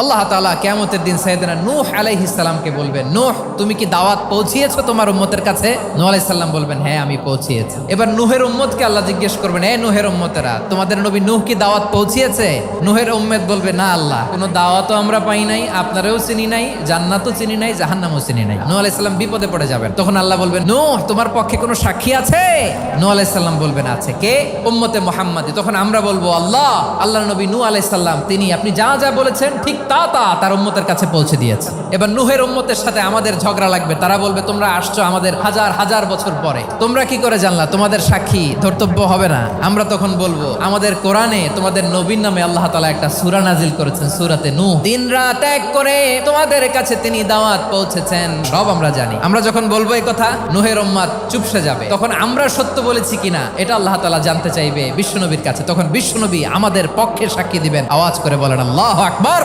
আল্লাহ তাআলা কিয়ামতের দিন সাইয়েদনা নূহ আলাইহিস সালামকে বলবেন, নূহ তুমি কি দাওয়াত পৌঁছিয়েছো তোমার উম্মতের কাছে? নূহ আলাইহিস সালাম বলবেন, হ্যাঁ আমি পৌঁছিয়েছি। এবার নূহের উম্মতকে আল্লাহ জিজ্ঞেস করবেন, এ নূহের উম্মতেরা তোমাদের নবী নূহ কি দাওয়াত পৌঁছিয়েছে? নূহের উম্মত বলবে, না আল্লাহ, কোনো দাওয়াতও আমরা পাই নাই, আপনারাও চিনি নাই, জান্নাতও চিনি নাই, জাহান্নামও চিনি নাই। নূহ আলাইহিস সালাম বিপদে পড়ে যাবেন। তখন আল্লাহ বলবেন, নূহ তোমার পক্ষে কোনো সাক্ষী আছে? নূহ আলাইহিস সালাম বলবেন, আছে। কে? উম্মতে মুহাম্মাদি। তখন আমরা বলবো, আল্লাহর নবী নূহ আলাইহিস সালাম তিনি আপনি যা যা বলেছেন ঠিক তার উম্মতের কাছে পৌঁছে দিয়েছে। এবার নূহের উম্মতের সাথে আমাদের ঝগড়া লাগবে। তারা বলবে, তোমরা আসছো আমাদের হাজার হাজার বছর পরে, তোমরা কি করে জানলা? তোমাদের সাক্ষী ধর্তব্য হবে না? আমরা তখন বলবো, আমাদের কোরআনে তোমাদের নবীর নামে আল্লাহ তাআলা একটা সূরা নাজিল করেছেন, সূরাতে নূহ। দিন রাত এক করে তোমাদের কাছে তিনি দাওয়াত পৌঁছেছেন, সব আমরা জানি। আমরা যখন বলবো এই কথা, নূহের উম্মত চুপসে যাবে। তখন আমরা সত্য বলেছি কিনা এটা আল্লাহ তাআলা জানতে চাইবে বিশ্বনবীর কাছে। তখন বিশ্বনবী আমাদের পক্ষে সাক্ষী দিবেন। আওয়াজ করে বলেন আল্লাহু আকবার।